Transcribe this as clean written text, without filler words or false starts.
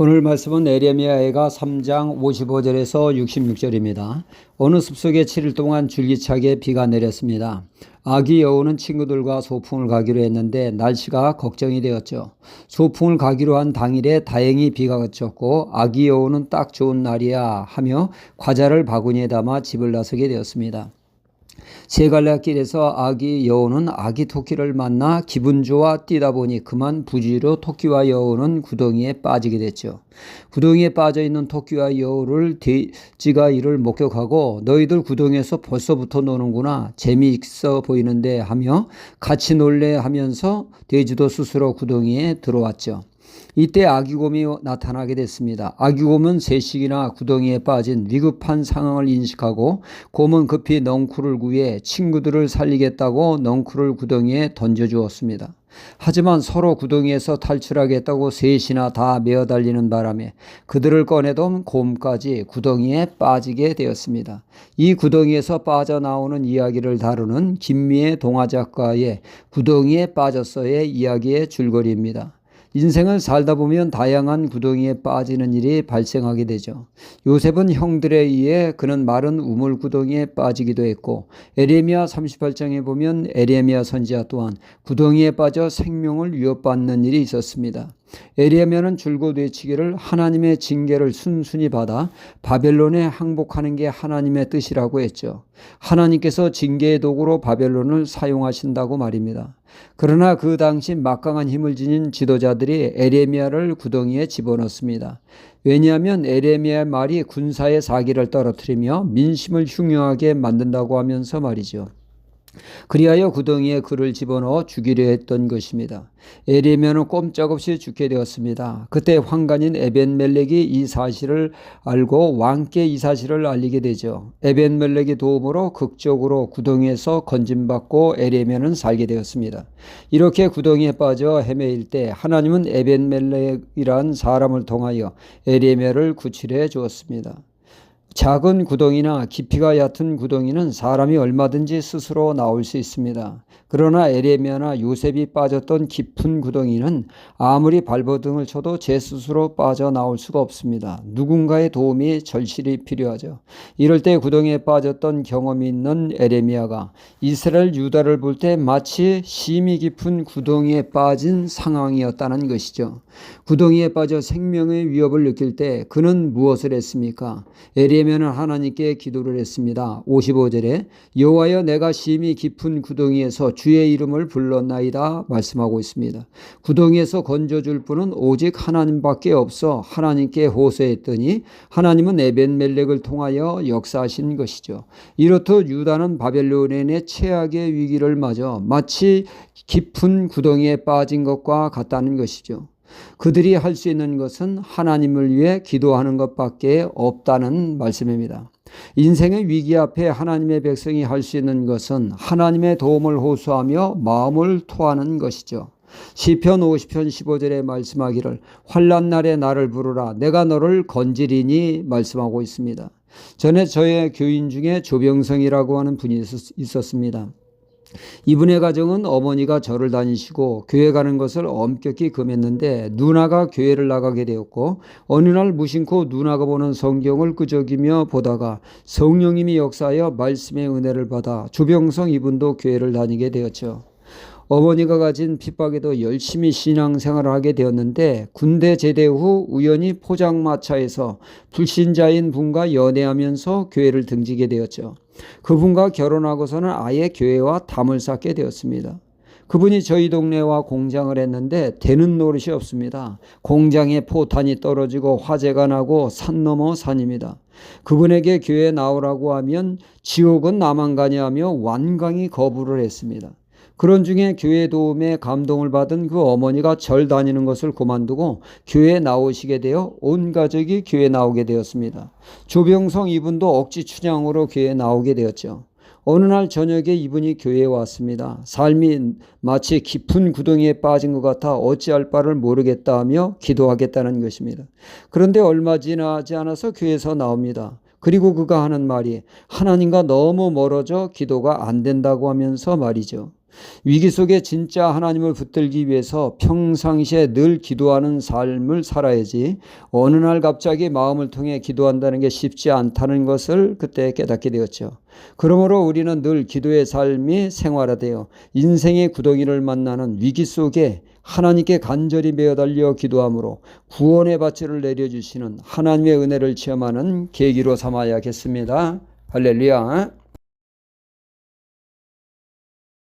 오늘 말씀은 에레미야가 3장 55절에서 66절입니다. 어느 숲속에 7일 동안 줄기차게 비가 내렸습니다. 아기 여우는 친구들과 소풍을 가기로 했는데 날씨가 걱정이 되었죠. 소풍을 가기로 한 당일에 다행히 비가 그쳤고 아기 여우는 딱 좋은 날이야 하며 과자를 바구니에 담아 집을 나서게 되었습니다. 세 갈래길에서 아기 여우는 아기 토끼를 만나 기분 좋아 뛰다 보니 그만 부지로 토끼와 여우는 구덩이에 빠지게 됐죠. 구덩이에 빠져있는 토끼와 여우를 돼지가 이를 목격하고 너희들 구덩이에서 벌써부터 노는구나, 재미있어 보이는데 하며 같이 놀래 하면서 돼지도 스스로 구덩이에 들어왔죠. 이때 아기곰이 나타나게 됐습니다. 아기곰은 셋씩이나 구덩이에 빠진 위급한 상황을 인식하고 곰은 급히 넝쿨을 구해 친구들을 살리겠다고 넝쿨을 구덩이에 던져주었습니다. 하지만 서로 구덩이에서 탈출하겠다고 셋이나 다 메어 달리는 바람에 그들을 꺼내던 곰까지 구덩이에 빠지게 되었습니다. 이 구덩이에서 빠져나오는 이야기를 다루는 김미애 동화작가의 구덩이에 빠졌어의 이야기의 줄거리입니다. 인생을 살다 보면 다양한 구덩이에 빠지는 일이 발생하게 되죠. 요셉은 형들에 의해 그는 마른 우물 구덩이에 빠지기도 했고, 에레미야 38장에 보면 에레미야 선지자 또한 구덩이에 빠져 생명을 위협받는 일이 있었습니다. 에레미야는 줄곧 외치기를 하나님의 징계를 순순히 받아 바벨론에 항복하는 게 하나님의 뜻이라고 했죠. 하나님께서 징계의 도구로 바벨론을 사용하신다고 말입니다. 그러나 그 당시 막강한 힘을 지닌 지도자들이 에레미야를 구덩이에 집어넣습니다. 왜냐하면 에레미야의 말이 군사의 사기를 떨어뜨리며 민심을 흉흉하게 만든다고 하면서 말이죠. 그리하여 구덩이에 그를 집어넣어 죽이려 했던 것입니다. 에레미야는 꼼짝없이 죽게 되었습니다. 그때 환관인 에벤멜렉이 이 사실을 알고 왕께 이 사실을 알리게 되죠. 에벤멜렉의 도움으로 극적으로 구덩이에서 건짐받고 에레미야는 살게 되었습니다. 이렇게 구덩이에 빠져 헤매일 때 하나님은 에벤멜렉이란 사람을 통하여 에레미야를 구출해 주었습니다. 작은 구덩이나 깊이가 얕은 구덩이는 사람이 얼마든지 스스로 나올 수 있습니다. 그러나 에레미야나 요셉이 빠졌던 깊은 구덩이는 아무리 발버둥을 쳐도 제 스스로 빠져나올 수가 없습니다. 누군가의 도움이 절실히 필요하죠. 이럴 때 구덩이에 빠졌던 경험이 있는 에레미야가 이스라엘 유다를 볼 때 마치 심히 깊은 구덩이에 빠진 상황이었다는 것이죠. 구덩이에 빠져 생명의 위협을 느낄 때 그는 무엇을 했습니까? 에레미야는 하나님께 기도를 했습니다. 55절에 여호와여 내가 심히 깊은 구덩이에서 주의 이름을 불렀나이다 말씀하고 있습니다. 구덩이에서 건져줄 분은 오직 하나님밖에 없어 하나님께 호소했더니 하나님은 에벤멜렉을 통하여 역사하신 것이죠. 이렇듯 유다는 바벨론의 최악의 위기를 맞아 마치 깊은 구덩이에 빠진 것과 같다는 것이죠. 그들이 할 수 있는 것은 하나님을 위해 기도하는 것밖에 없다는 말씀입니다. 인생의 위기 앞에 하나님의 백성이 할 수 있는 것은 하나님의 도움을 호소하며 마음을 토하는 것이죠. 시편 50편 15절에 말씀하기를 환난 날에 나를 부르라 내가 너를 건지리니 말씀하고 있습니다. 전에 저의 교인 중에 조병성이라고 하는 분이 있었습니다. 이분의 가정은 어머니가 절을 다니시고 교회 가는 것을 엄격히 금했는데 누나가 교회를 나가게 되었고 어느 날 무심코 누나가 보는 성경을 끄적이며 보다가 성령님이 역사하여 말씀의 은혜를 받아 조병성 이분도 교회를 다니게 되었죠. 어머니가 가진 핍박에도 열심히 신앙생활을 하게 되었는데 군대 제대 후 우연히 포장마차에서 불신자인 분과 연애하면서 교회를 등지게 되었죠. 그분과 결혼하고서는 아예 교회와 담을 쌓게 되었습니다. 그분이 저희 동네와 공장을 했는데 되는 노릇이 없습니다. 공장에 포탄이 떨어지고 화재가 나고 산 넘어 산입니다. 그분에게 교회에 나오라고 하면 지옥은 나만 가냐며 완강히 거부를 했습니다. 그런 중에 교회 도움에 감동을 받은 그 어머니가 절 다니는 것을 그만두고 교회에 나오시게 되어 온 가족이 교회에 나오게 되었습니다. 조병성 이분도 억지 춘향으로 교회에 나오게 되었죠. 어느 날 저녁에 이분이 교회에 왔습니다. 삶이 마치 깊은 구덩이에 빠진 것 같아 어찌할 바를 모르겠다 하며 기도하겠다는 것입니다. 그런데 얼마 지나지 않아서 교회에서 나옵니다. 그리고 그가 하는 말이 하나님과 너무 멀어져 기도가 안 된다고 하면서 말이죠. 위기 속에 진짜 하나님을 붙들기 위해서 평상시에 늘 기도하는 삶을 살아야지 어느 날 갑자기 마음을 통해 기도한다는 게 쉽지 않다는 것을 그때 깨닫게 되었죠. 그러므로 우리는 늘 기도의 삶이 생활화되어 인생의 구덩이를 만나는 위기 속에 하나님께 간절히 매어 달려 기도함으로 구원의 밧줄을 내려주시는 하나님의 은혜를 체험하는 계기로 삼아야겠습니다. 할렐루야.